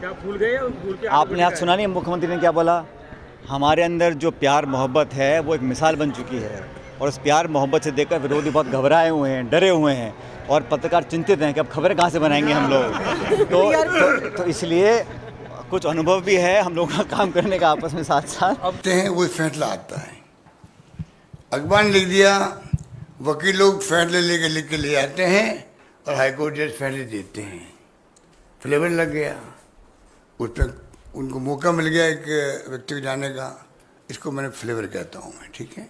क्या भूल गए या भूल के आपने आज सुना नहीं मुख्यमंत्री ने क्या बोला? हमारे अंदर जो प्यार मोहब्बत है वो एक मिसाल बन चुकी है, और उस प्यार मोहब्बत से देखकर विरोधी बहुत घबराए हुए हैं, डरे हुए हैं, और पत्रकार चिंतित हैं कि अब खबरें कहाँ से बनाएंगे हम लोग। तो इसलिए कुछ अनुभव भी है हम लोगों का काम करने का आपस में साथ साथ। अब हैं वो फैसला आता है, अखबार लिख दिया, वकील लोग फैसले लिख के ले आते हैं और हाईकोर्ट जज फैसले देते हैं। फ्लेवर लग गया, उस पर उनको मौका मिल गया एक व्यक्ति को जाने का, इसको मैंने फ्लेवर कहता हूँ मैं, ठीक है।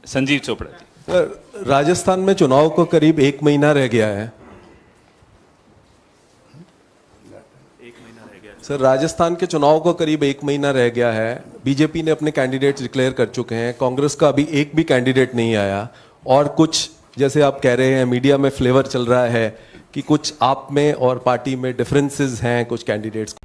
संजीव चोपड़ा जी। राजस्थान में चुनाव को करीब 1 महीना रह गया है। सर, राजस्थान के चुनाव को करीब 1 महीना रह गया है। बीजेपी ने अपने कैंडिडेट्स डिक्लेयर कर चुके हैं, कांग्रेस का अभी एक भी कैंडिडेट नहीं आया, और कुछ जैसे आप कह रहे हैं मीडिया में फ्लेवर चल रहा है कि कुछ आप में और पार्टी में डिफरेंसेस हैं कुछ कैंडिडेट्स।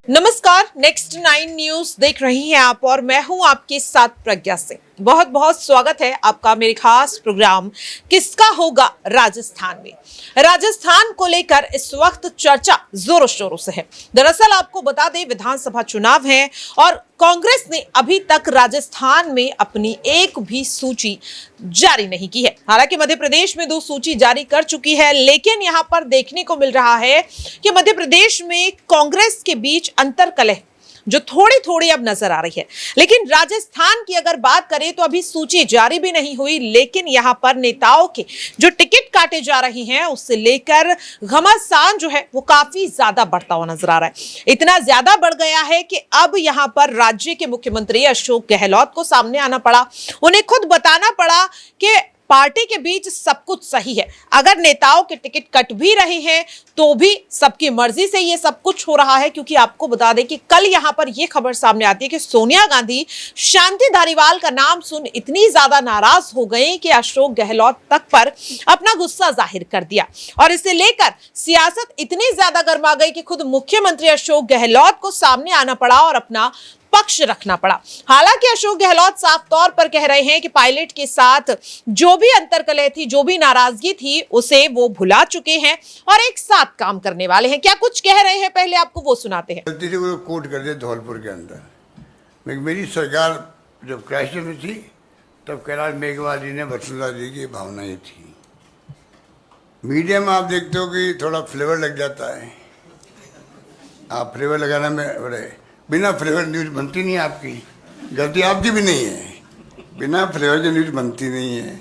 नमस्कार, नेक्स्ट 9 न्यूज देख रही हैं आप और मैं हूं आपके साथ प्रज्ञा सिंह। बहुत बहुत स्वागत है आपका मेरे खास प्रोग्राम किसका होगा राजस्थान में। राजस्थान को लेकर इस वक्त चर्चा जोरों शोरों से है। दरअसल आपको बता दें, विधानसभा चुनाव है और कांग्रेस ने अभी तक राजस्थान में अपनी एक भी सूची जारी नहीं की है। हालांकि मध्य प्रदेश में 2 सूची जारी कर चुकी है, लेकिन यहां पर देखने को मिल रहा है कि मध्य प्रदेश में कांग्रेस के बीच अंतर्कलह जो थोड़ी थोड़ी अब नजर आ रही है। लेकिन राजस्थान की अगर बात करें तो अभी सूची जारी भी नहीं हुई, लेकिन यहां पर नेताओं के जो टिकट काटे जा रही हैं उससे लेकर घमासान जो है वो काफी ज्यादा बढ़ता हुआ नजर आ रहा है। इतना ज्यादा बढ़ गया है कि अब यहां पर राज्य के मुख्यमंत्री अशोक गहलोत को सामने आना पड़ा। उन्हें खुद बताना पड़ा कि पार्टी के बीच सब कुछ सही है, अगर नेताओं के टिकट कट भी रहे हैं तो भी सबकी मर्जी से ये सब कुछ हो रहा है। क्योंकि आपको बता दें कि कल यहां पर ये खबर सामने आती है कि सोनिया गांधी शांति धारीवाल का नाम सुन इतनी ज्यादा नाराज हो गई कि अशोक गहलोत तक पर अपना गुस्सा जाहिर कर दिया, और इसे लेकर सियासत इतनी ज्यादा गर्मा गई कि खुद मुख्यमंत्री अशोक गहलोत को सामने आना पड़ा और अपना पक्ष रखना पड़ा। हालांकि अशोक गहलोत साफ तौर पर कह रहे हैं कि पायलट के साथ जो भी अंतर्कलह थी, जो भी नाराजगी थी, उसे वो भुला चुके हैं और एक साथ काम करने वाले हैं। क्या कुछ कह रहे हैं, पहले आपको वो सुनाते हैं। गलती से वो कोट कर दिया धौलपुर के अंदर। मेरी सरकार जब क्राइसिस में थी तब कैलाश मेघवाल जी ने वसुंधरा जी की भावनाएं थी। मीडिया में आप देखते हो कि थोड़ा फ्लेवर लग जाता है, आप फ्लेवर लगाने में बड़े, बिना फ्लेवर न्यूज़ बनती नहीं। आपकी गलती आपकी भी नहीं है, बिना फ्लेवर की न्यूज़ बनती नहीं है,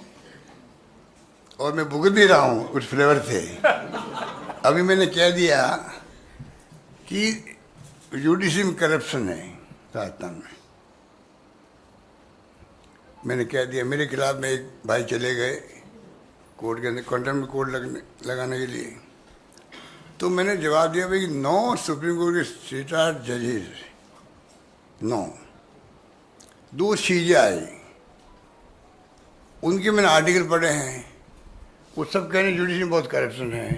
और मैं भुगत भी रहा हूँ उस फ्लेवर से। अभी मैंने कह दिया कि जुडिशरी में करप्शन है राजस्थान में। मैंने कह दिया, मेरे खिलाफ में एक भाई चले गए कोर्ट के अंदर कंटेम्प्ट कोर्ट लगाने के लिए, तो मैंने जवाब दिया भाई 9 सुप्रीम कोर्ट के सीटार जजेस, 9, 2 CJI, उनके मैंने आर्टिकल पढ़े हैं, वो सब कह रहे हैं जुडिशरी में बहुत करप्शन है।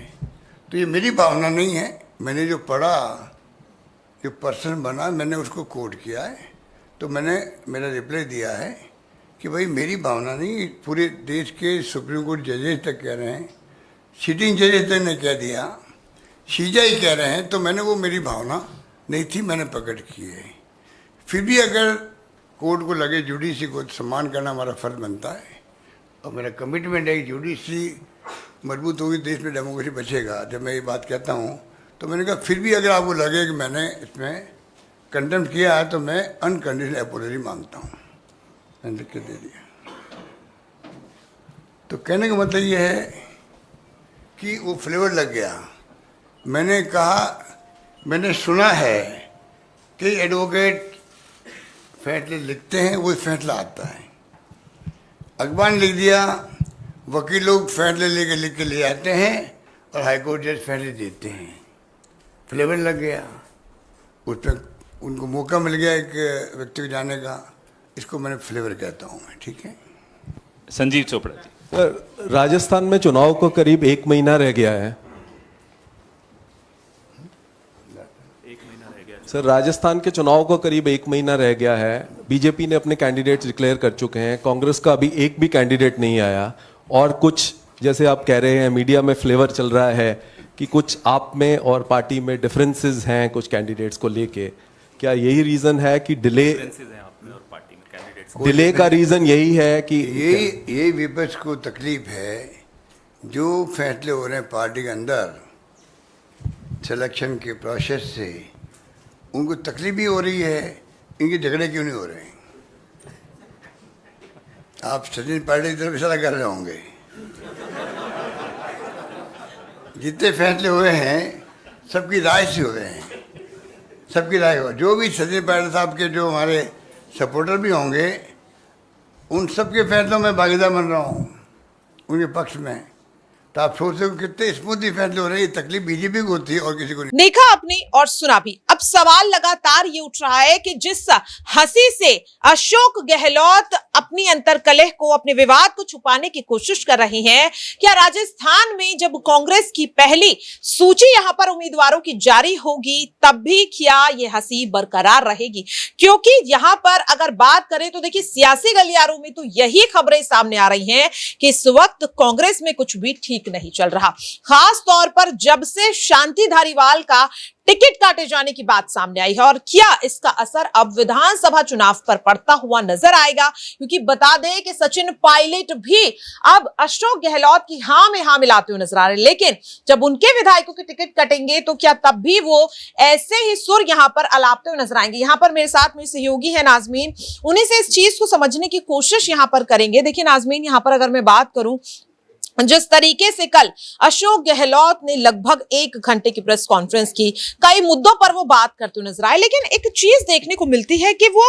तो ये मेरी भावना नहीं है, मैंने जो पढ़ा, जो पर्सन बना, मैंने उसको कोट किया है। तो मैंने मेरा रिप्लाई दिया है कि भाई मेरी भावना नहीं, पूरे देश के सुप्रीम कोर्ट जजेस तक कह रहे हैं, सिटिंग जजेस तक ने कह दिया, CJI कह रहे हैं, तो मैंने वो मेरी भावना नहीं थी, मैंने प्रकट की है। फिर भी अगर कोर्ट को लगे जुडिशरी को सम्मान करना हमारा फर्ज बनता है, और मेरा कमिटमेंट है कि जुडिशरी मजबूत होगी, देश में डेमोक्रेसी बचेगा। जब मैं ये बात कहता हूँ तो मैंने कहा फिर भी अगर आपको लगे कि मैंने इसमें कंटेम्प्ट किया है तो मैं अनकंडीशनल अपॉलॉजी मांगता हूँ, मैंने लिख के दे दिया। तो कहने का मतलब ये है कि वो फ्लेवर लग गया। मैंने कहा, मैंने सुना है कि एडवोकेट फैसले लिखते हैं, वही फैसला आता है। अखबार लिख दिया, वकील लोग फैसले लिख के ले आते हैं और हाईकोर्ट जज फैसले देते हैं। फ्लेवर लग गया, उस पर उनको मौका मिल गया एक व्यक्ति को जाने का, इसको मैंने फ्लेवर कहता हूँ मैं, ठीक है। संजीव चोपड़ा जी। सर, राजस्थान में चुनाव को करीब 1 महीना रह गया है। सर, राजस्थान के चुनाव को करीब 1 महीना रह गया है। बीजेपी ने अपने कैंडिडेट्स डिक्लेयर कर चुके हैं, कांग्रेस का अभी एक भी कैंडिडेट नहीं आया, और कुछ जैसे आप कह रहे हैं मीडिया में फ्लेवर चल रहा है कि कुछ आप में और पार्टी में डिफरेंसेस हैं कुछ कैंडिडेट्स को लेके, क्या यही रीजन है कि डिले का रीजन यही है कि यही विपक्ष को तकलीफ है, जो फैसले हो रहे हैं पार्टी के अंदर सिलेक्शन के प्रोसेस से, उनको तकलीफ भी हो रही है, इनके झगड़े क्यों नहीं हो रहे हैं? आप सचिन पायलट की तरफ इशारा कर रहे होंगे। जितने फैसले हुए हैं सबकी राय से हुए हैं, सबकी राय हो। जो भी सचिन पायलट साहब के जो हमारे सपोर्टर भी होंगे, उन सबके फैसलों में भागीदार बन रहा हूँ, उनके पक्ष में। तो आप सोच रहे हो कितने स्मूथली फैसले हो रहे हैं। ये तकलीफ बीजेपी को होती है और किसी को नहीं। देखा आपने और सुना भी। अब सवाल लगातार ये उठ रहा है कि जिस हंसी से अशोक गहलोत अपनी अंतर्कलह को, अपने विवाद को छुपाने की कोशिश कर रहे हैं, क्या राजस्थान में जब कांग्रेस की पहली सूची यहां पर उम्मीदवारों की जारी होगी तब भी क्या ये हंसी बरकरार रहेगी? क्योंकि यहां पर अगर बात करें तो देखिए, सियासी गलियारों में तो यही खबरें सामने आ रही हैं कि इस वक्त कांग्रेस में कुछ भी ठीक नहीं चल रहा। खास तौर पर जब से शांति धारीवाल का टिकट काटे जाने की बात सामने आई है, और क्या इसका असर अब विधानसभा चुनाव पर पड़ता हुआ नजर आएगा? क्योंकि बता दें कि सचिन पायलट भी अब अशोक गहलोत की हां में हां मिलाते हुए नजर आ रहे हैं, लेकिन जब उनके विधायकों के टिकट कटेंगे तो क्या तब भी वो ऐसे ही सुर यहां पर अलापते हुए नजर आएंगे? यहां पर मेरे साथ मेरे सहयोगी है नाजमीन, उन्हीं से इस चीज को समझने की कोशिश यहां पर करेंगे। देखिए नाजमीन, यहां पर अगर मैं बात करूं, जिस तरीके से कल अशोक गहलोत ने लगभग 1 घंटे की प्रेस कॉन्फ्रेंस की, कई मुद्दों पर वो बात करते हुए नजर आए, लेकिन एक चीज देखने को मिलती है कि वो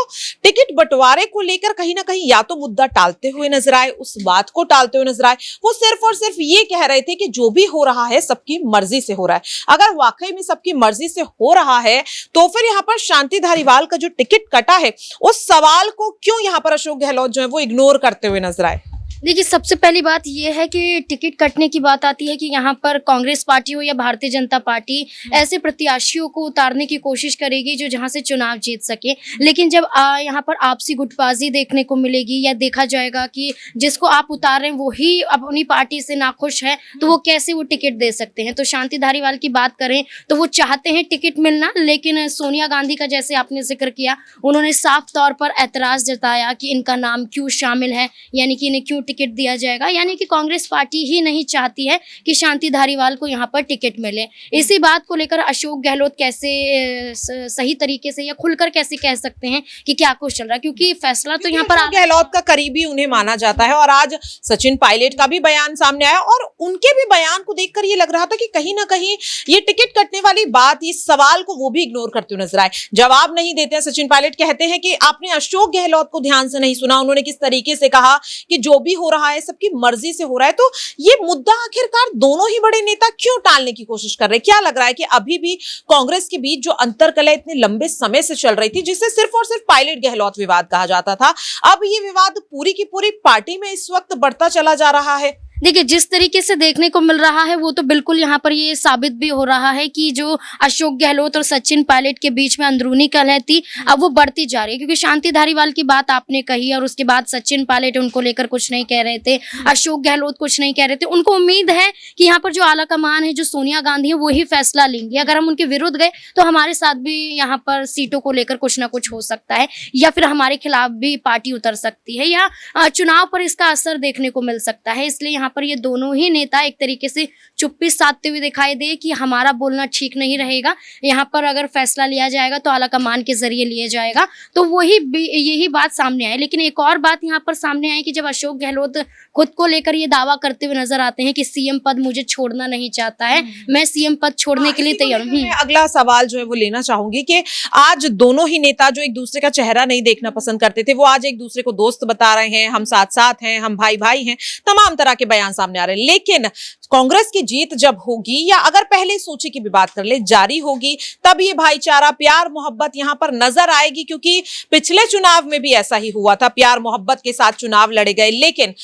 टिकट बंटवारे को लेकर कहीं ना कहीं या तो मुद्दा टालते हुए नजर आए, उस बात को टालते हुए नजर आए। वो सिर्फ और सिर्फ ये कह रहे थे कि जो भी हो रहा है सबकी मर्जी से हो रहा है। अगर वाकई में सबकी मर्जी से हो रहा है तो फिर यहाँ पर शांति धारीवाल का जो टिकट कटा है, उस सवाल को क्यों यहाँ पर अशोक गहलोत जो है वो इग्नोर करते हुए नजर आए? देखिए, सबसे पहली बात यह है कि टिकट कटने की बात आती है कि यहाँ पर कांग्रेस पार्टी हो या भारतीय जनता पार्टी ऐसे प्रत्याशियों को उतारने की कोशिश करेगी जो जहाँ से चुनाव जीत सके। लेकिन जब यहाँ पर आपसी गुटबाजी देखने को मिलेगी या देखा जाएगा कि जिसको आप उतार रहे हैं वो ही अपनी पार्टी से नाखुश है, तो वो कैसे वो टिकट दे सकते हैं? तो शांति धारीवाल की बात करें तो वो चाहते हैं टिकट मिलना, लेकिन सोनिया गांधी का जैसे आपने जिक्र किया, उन्होंने साफ तौर पर एतराज जताया कि इनका नाम क्यों शामिल है, यानी कि इन्हें क्यों टिकट दिया जाएगा। यानी कि कांग्रेस पार्टी ही नहीं चाहती है कि शांति धारीवाल को यहाँ पर टिकट मिले। इसी बात को लेकर अशोक गहलोत कैसे सही तरीके से या खुलकर कैसे कह सकते हैं कि क्या कुछ चल रहा है? क्योंकि फैसला तो यहाँ पर गहलोत का करीबी उन्हें माना जाता है, और आज सचिन पायलट का भी बयान सामने आया और उनके भी बयान को देखकर ये लग रहा था कि कहीं ना कहीं ये टिकट कटने वाली बात, इस सवाल को वो भी इग्नोर करते हुए नजर आए। जवाब नहीं देते हैं सचिन पायलट, कहते हैं कि आपने अशोक गहलोत को ध्यान से नहीं सुना, उन्होंने किस तरीके से कहा कि जो भी हो रहा है सबकी मर्जी से हो रहा है। तो ये मुद्दा आखिरकार दोनों ही बड़े नेता क्यों टालने की कोशिश कर रहे हैं? क्या लग रहा है कि अभी भी कांग्रेस के बीच जो अंतरकलह इतने लंबे समय से चल रही थी, जिसे सिर्फ और सिर्फ पायलट गहलोत विवाद कहा जाता था, अब ये विवाद पूरी की पूरी पार्टी में इस वक्त बढ़ता चला जा रहा है? देखिए, जिस तरीके से देखने को मिल रहा है वो तो बिल्कुल यहाँ पर ये साबित भी हो रहा है कि जो अशोक गहलोत और सचिन पायलट के बीच में अंदरूनी कलह थी, अब वो बढ़ती जा रही है। क्योंकि शांति धारीवाल की बात आपने कही और उसके बाद सचिन पायलट उनको लेकर कुछ नहीं कह रहे थे, अशोक गहलोत कुछ नहीं कह रहे थे। उनको उम्मीद है कि यहाँ पर जो आला कमान है, जो सोनिया गांधी है, वही फैसला लेंगी। अगर हम उनके विरुद्ध गए तो हमारे साथ भी यहाँ पर सीटों को लेकर कुछ ना कुछ हो सकता है, या फिर हमारे खिलाफ भी पार्टी उतर सकती है, या चुनाव पर इसका असर देखने को मिल सकता है। इसलिए पर ये दोनों ही नेता एक तरीके से चुप्पी साधते हुए दिखाई दे कि हमारा बोलना ठीक नहीं रहेगा, यहाँ पर अगर फैसला लिया जाएगा तो आला कमान के जरिए लिया जाएगा। तो वही यही बात सामने आई। लेकिन एक और बात यहाँ पर सामने आई कि जब अशोक गहलोत खुद को लेकर ये दावा करते हुए नजर आते हैं कि सीएम पद मुझे छोड़ना नहीं चाहता है, मैं सीएम पद छोड़ने के लिए तैयार हूँ। अगला सवाल जो है वो लेना चाहूंगी कि आज दोनों ही नेता जो एक दूसरे का चेहरा नहीं देखना पसंद करते थे, वो आज एक दूसरे को दोस्त बता रहे हैं, हम साथ साथ हैं, हम भाई भाई हैं, तमाम तरह के बयान सामने आ रहे हैं। लेकिन कांग्रेस की जीत जब होगी, या अगर पहले सूची की भी बात कर ले, जारी होगी, तब ये भाईचारा, प्यार मोहब्बत यहां पर नजर आएगी। क्योंकि पिछले चुनाव में भी ऐसा ही हुआ था, प्यार मोहब्बत के साथ चुनाव लड़े गए, लेकिन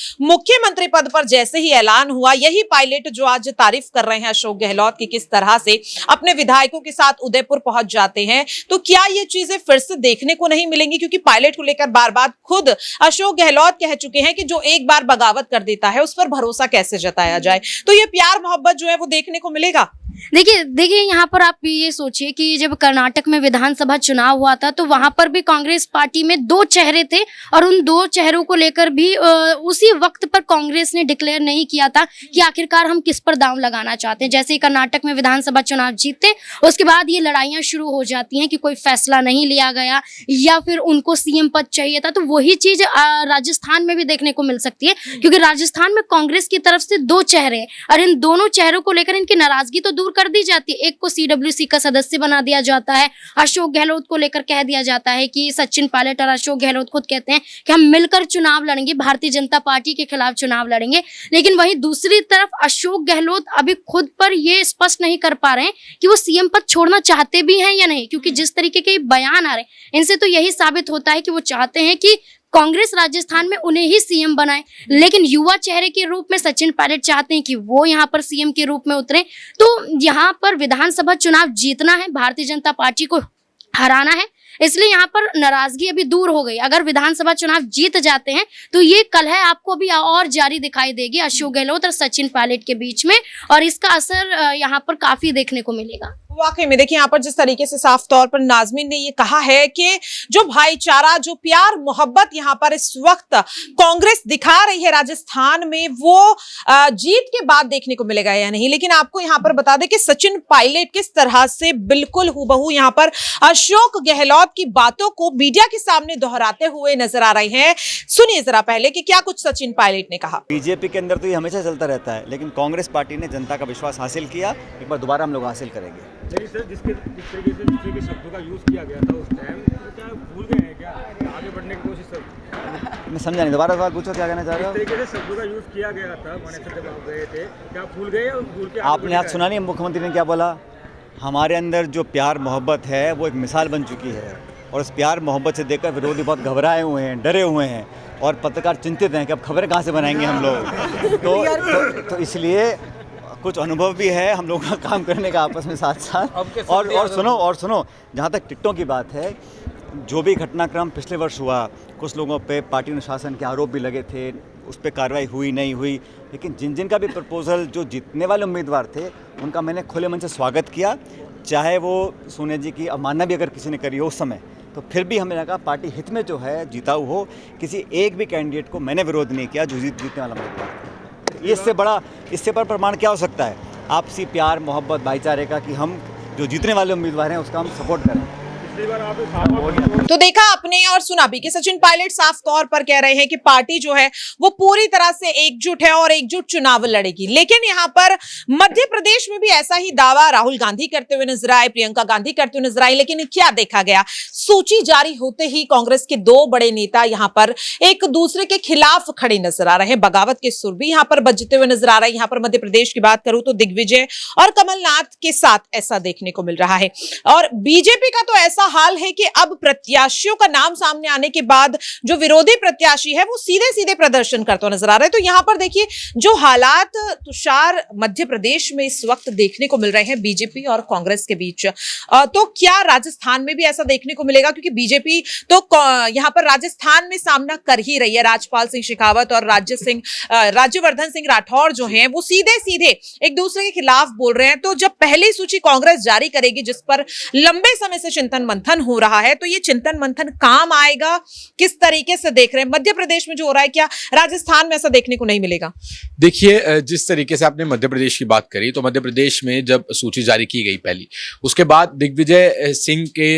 मुख्यमंत्री पद पर जैसे ही ऐलान हुआ, यही पायलट जो आज तारीफ कर रहे हैं अशोक गहलोत की, किस तरह से अपने विधायकों के साथ उदयपुर पहुंच जाते हैं, तो क्या ये चीजें फिर से देखने को नहीं मिलेंगी? क्योंकि पायलट को लेकर बार बार खुद अशोक गहलोत कह चुके हैं कि जो एक बार बगावत कर देता है उस पर भरोसा कैसे जताया जाए। तो ये प्यार मोहब्बत जो है वो देखने को मिलेगा। देखिए यहाँ पर आप ये सोचिए कि जब कर्नाटक में विधानसभा चुनाव हुआ था तो वहां पर भी कांग्रेस पार्टी में दो चेहरे थे और उन दो चेहरों को लेकर भी उसी वक्त पर कांग्रेस ने डिक्लेयर नहीं किया था कि आखिरकार हम किस पर दांव लगाना चाहते हैं। जैसे ही कर्नाटक में विधानसभा चुनाव जीते उसके बाद ये लड़ाइयां शुरू हो जाती हैं कि कोई फैसला नहीं लिया गया या फिर उनको सीएम पद चाहिए था। तो वही चीज राजस्थान में भी देखने को मिल सकती है, क्योंकि राजस्थान में कांग्रेस की तरफ से दो चेहरे हैं और इन दोनों चेहरों को लेकर इनकी नाराजगी तो दूर कर दी जाती है। एक को सीडब्ल्यूसी का सदस्य बना दिया जाता है, अशोक गहलोत को लेकर कह दिया जाता है कि सचिन पायलट और अशोक गहलोत खुद कहते हैं कि हम मिलकर चुनाव लड़ेंगे, भारतीय जनता पार्टी के खिलाफ चुनाव लड़ेंगे। लेकिन वहीं दूसरी तरफ अशोक गहलोत अभी खुद पर ये स्पष्ट नहीं कर पा रहे हैं कि वो सीएम पद छोड़ना चाहते भी हैं या नहीं, क्योंकि जिस तरीके के बयान आ रहे हैं इनसे तो यही साबित होता है कि वो चाहते हैं कि कांग्रेस राजस्थान में उन्हें ही सीएम बनाए, लेकिन युवा चेहरे के रूप में सचिन पायलट चाहते हैं कि वो यहाँ पर सीएम के रूप में उतरे। तो यहाँ पर विधानसभा चुनाव जीतना है, भारतीय जनता पार्टी को हराना है, इसलिए यहाँ पर नाराजगी अभी दूर हो गई। अगर विधानसभा चुनाव जीत जाते हैं तो ये कलह आपको भी और जारी दिखाई देगी अशोक गहलोत और सचिन पायलट के बीच में, और इसका असर यहाँ पर काफी देखने को मिलेगा। वाकई में देखिए यहाँ पर जिस तरीके से साफ तौर पर नाजमीन ने ये कहा है कि जो भाईचारा, जो प्यार मोहब्बत यहाँ पर इस वक्त कांग्रेस दिखा रही है राजस्थान में, वो जीत के बाद देखने को मिलेगा या नहीं। लेकिन आपको यहाँ पर बता दें कि सचिन पायलट किस तरह से बिल्कुल हूबहू यहाँ पर अशोक गहलोत की बातों को मीडिया के सामने दोहराते हुए नजर आ रहे हैं। सुनिए जरा पहले कि क्या कुछ सचिन पायलट ने कहा। बीजेपी के अंदर तो ये हमेशा चलता रहता है, लेकिन कांग्रेस पार्टी ने जनता का विश्वास हासिल किया, एक बार दोबारा हम लोग हासिल करेंगे। नहीं सर, जिस तरीके से दूसरे के शब्दों का यूज़ किया गया था उस टाइम, तो क्या भूल गए हैं क्या आगे बढ़ने की कोशिश? सर मैं समझा नहीं, दोबारा सवाल पूछो, क्या कहना चाह रहे हो? इस तरीके से शब्दों का यूज़ किया गया था मानेसर जब आप गए थे, क्या भूल गए और भूल के आपने आज सुना नहीं मुख्यमंत्री ने क्या बोला? हमारे अंदर जो प्यार मोहब्बत है वो एक मिसाल बन चुकी है, और उस प्यार मोहब्बत से देखकर विरोधी बहुत घबराए हुए हैं, डरे हुए हैं, और पत्रकार चिंतित हैं कि अब खबरें कहाँ से बनाएंगे हम लोग। तो इसलिए कुछ अनुभव भी है हम लोगों का काम करने का आपस में साथ साथ। और सुनो, जहाँ तक टिकटों की बात है, जो भी घटनाक्रम पिछले वर्ष हुआ, कुछ लोगों पे पार्टी अनुशासन के आरोप भी लगे थे, उस पर कार्रवाई हुई नहीं हुई, लेकिन जिन का भी प्रपोजल जो जीतने वाले उम्मीदवार थे उनका मैंने खुले मन से स्वागत किया। चाहे वो सोनिया जी की अवमानना भी अगर किसी ने करी हो उस समय, तो फिर भी हमने कहा पार्टी हित में जो है जीताऊ हो, किसी एक भी कैंडिडेट को मैंने विरोध नहीं किया जो जीतने वाला उम्मीदवार। इससे बड़ा प्रमाण क्या हो सकता है आपसी प्यार मोहब्बत भाईचारे का, कि हम जो जीतने वाले उम्मीदवार हैं उसका हम सपोर्ट करें। तो देखा आपने और सुना भी कि सचिन पायलट साफ तौर पर कह रहे हैं कि पार्टी जो है वो पूरी तरह से एकजुट है और एकजुट चुनाव लड़ेगी। लेकिन यहाँ पर मध्य प्रदेश में भी ऐसा ही दावा राहुल गांधी करते हुए नजर आए, प्रियंका गांधी करते हुए नजर आई। लेकिन क्या देखा गया, सूची जारी होते ही कांग्रेस के दो बड़े नेता यहाँ पर एक दूसरे के खिलाफ खड़े नजर आ रहे हैं। बगावत के सुर भी यहाँ पर बजते हुए नजर आ रहे हैं। यहाँ पर मध्य प्रदेश की बात करूं तो दिग्विजय और कमलनाथ के साथ ऐसा देखने को मिल रहा है, और बीजेपी का तो ऐसा हाल है कि अब प्रत्याशियों का नाम सामने आने के बाद जो विरोधी प्रत्याशी है वो सीधे सीधे प्रदर्शन करते नजर आ रहे हैं। तो यहां पर देखिए जो हालात तुषार मध्य प्रदेश में इस वक्त देखने को मिल रहे हैं बीजेपी और कांग्रेस के बीच, तो क्या राजस्थान में भी ऐसा देखने को मिलेगा? क्योंकि बीजेपी तो यहां पर राजस्थान में सामना कर ही रही है। राजपाल सिंह शेखावत और राज्यवर्धन सिंह राठौर जो हैं वो सीधे सीधे एक दूसरे के खिलाफ बोल रहे हैं। तो जब पहली सूची कांग्रेस जारी करेगी जिस पर लंबे समय से चिंतन मंथन हो रहा है, तो ये चिंतन मंथन काम आएगा? किस तरीके से देख रहे हैं मध्य प्रदेश में जो हो रहा है, क्या राजस्थान में ऐसा देखने को नहीं मिलेगा? देखिए, जिस तरीके से आपने मध्य प्रदेश की बात करी, तो मध्य प्रदेश में जब सूची जारी की गई पहली, उसके बाद दिग्विजय सिंह के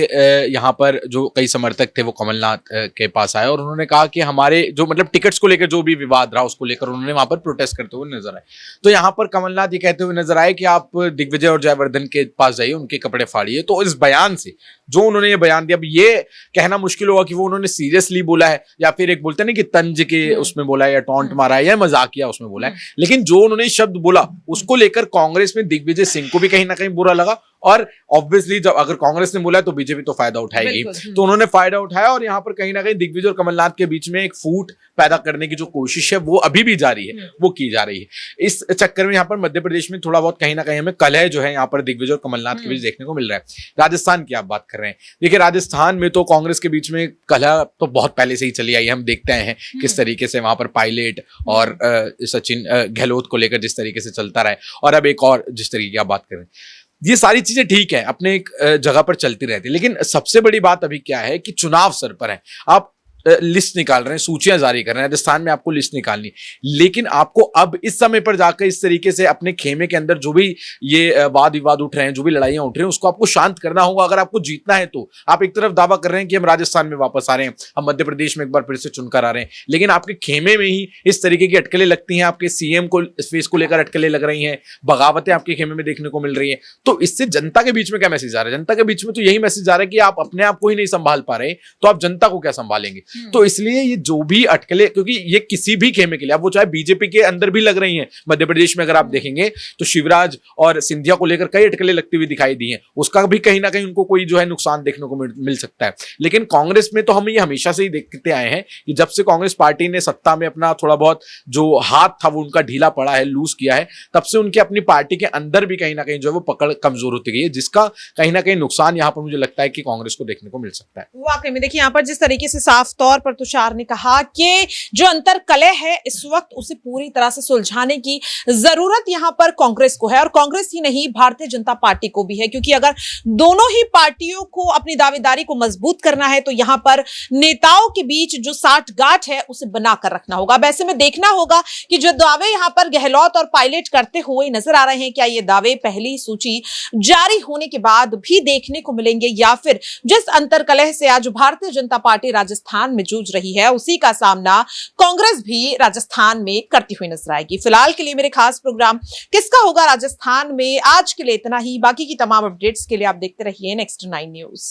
यहाँ पर जो कई समर्थक थे वो कमलनाथ के पास आए और उन्होंने कहा कि हमारे जो मतलब टिकट्स को लेकर जो भी विवाद रहा उसको लेकर उन्होंने वहां पर प्रोटेस्ट करते हुए नजर आए। तो यहाँ पर कमलनाथ ये कहते हुए नजर आए कि आप दिग्विजय और जयवर्धन के पास जाइए, उनके कपड़े फाड़िए। तो इस बयान से जो उन्होंने ये बयान दिया, अब ये कहना मुश्किल होगा कि वो उन्होंने सीरियसली बोला है या फिर एक बोलते हैं ना कि तंज के उसमें बोला है या टॉन्ट मारा है या मजाकिया उसमें बोला है। लेकिन जो उन्होंने शब्द बोला उसको लेकर कांग्रेस में दिग्विजय सिंह को भी कहीं ना कहीं बुरा लगा और ऑब्वियसली जब अगर कांग्रेस ने बोला तो बीजेपी तो फायदा उठाएगी, तो उन्होंने फायदा उठाया और यहाँ पर कहीं ना कहीं दिग्विजय और कमलनाथ के बीच में एक फूट पैदा करने की जो कोशिश है वो अभी भी जारी है, वो की जा रही है। इस चक्कर में यहाँ पर मध्य प्रदेश में थोड़ा बहुत कहीं ना कहीं हमें कलह जो है यहाँ पर दिग्विजय और कमलनाथ के बीच देखने को मिल रहा है। राजस्थान की आप बात कर रहे हैं, देखिए राजस्थान में तो कांग्रेस के बीच में कलह तो बहुत पहले से ही चली आई है। हम देखते हैं किस तरीके से वहां पर पायलट और सचिन गहलोत को लेकर जिस तरीके से चलता रहा है, और अब एक और जिस तरीके की आप बात कर रहे हैं, ये सारी चीजें ठीक है, अपने एक जगह पर चलती रहती है। लेकिन सबसे बड़ी बात अभी क्या है कि चुनाव सर पर है, आप लिस्ट निकाल रहे हैं, सूचियां जारी कर रहे हैं, राजस्थान में आपको लिस्ट निकालनी, लेकिन आपको अब इस समय पर जाकर इस तरीके से अपने खेमे के अंदर जो भी ये वाद विवाद उठ रहे हैं, जो भी लड़ाइयां उठ रही हैं, उसको आपको शांत करना होगा। अगर आपको जीतना है तो आप एक तरफ दावा कर रहे हैं कि हम राजस्थान में वापस आ रहे हैं, हम मध्य प्रदेश में एक बार फिर से चुनकर आ रहे हैं, लेकिन आपके खेमे में ही इस तरीके की अटकलें लगती हैं, आपके सीएम को फेस को लेकर अटकलें लग रही हैं, बगावतें आपके खेमे में देखने को मिल रही है, तो इससे जनता के बीच में क्या मैसेज आ रहा है? जनता के बीच में तो यही मैसेज आ रहा है कि आप अपने आप को ही नहीं संभाल पा रहे, तो आप जनता को क्या संभालेंगे? तो इसलिए जो भी अटकलें, क्योंकि ये किसी भी खेमे के लिए, अब वो चाहे बीजेपी के अंदर भी लग रही हैं, मध्य प्रदेश में अगर आप देखेंगे तो शिवराज और सिंधिया को लेकर कई अटकलें लगती हुई दिखाई दी हैं, उसका भी कहीं ना कहीं उनको कोई जो है नुकसान देखने को मिल सकता है। लेकिन कांग्रेस में तो हम ये हमेशा से ही देखते आए हैं कि जब से कांग्रेस पार्टी ने सत्ता में अपना थोड़ा बहुत जो हाथ था वो उनका ढीला पड़ा है, लूज किया है, तब से उनके अपनी पार्टी के अंदर भी कहीं ना कहीं जो है वो पकड़ कमजोर होती गई है, जिसका कहीं ना कहीं नुकसान यहां पर मुझे लगता है कि कांग्रेस को देखने को मिल सकता है। वाकई में देखिए यहाँ पर जिस तरीके से साफ तौर पर तुषार ने कहा कि जो अंतर कलह है इस वक्त उसे पूरी तरह से सुलझाने की जरूरत यहां पर कांग्रेस को है, और कांग्रेस ही नहीं भारतीय जनता पार्टी को भी है, क्योंकि अगर दोनों ही पार्टियों को अपनी दावेदारी को मजबूत करना है तो यहां पर नेताओं के बीच जो साठगांठ है उसे बनाकर रखना होगा। अब ऐसे में देखना होगा कि जो दावे यहां पर गहलोत और पायलट करते हुए नजर आ रहे हैं, क्या ये दावे पहली सूची जारी होने के बाद भी देखने को मिलेंगे, या फिर जिस अंतर कलह से आज भारतीय जनता पार्टी राजस्थान में जूझ रही है उसी का सामना कांग्रेस भी राजस्थान में करती हुई नजर आएगी। फिलहाल के लिए मेरे खास प्रोग्राम किसका होगा राजस्थान में आज के लिए इतना ही। बाकी की तमाम अपडेट्स के लिए आप देखते रहिए नेक्स्ट 9 न्यूज।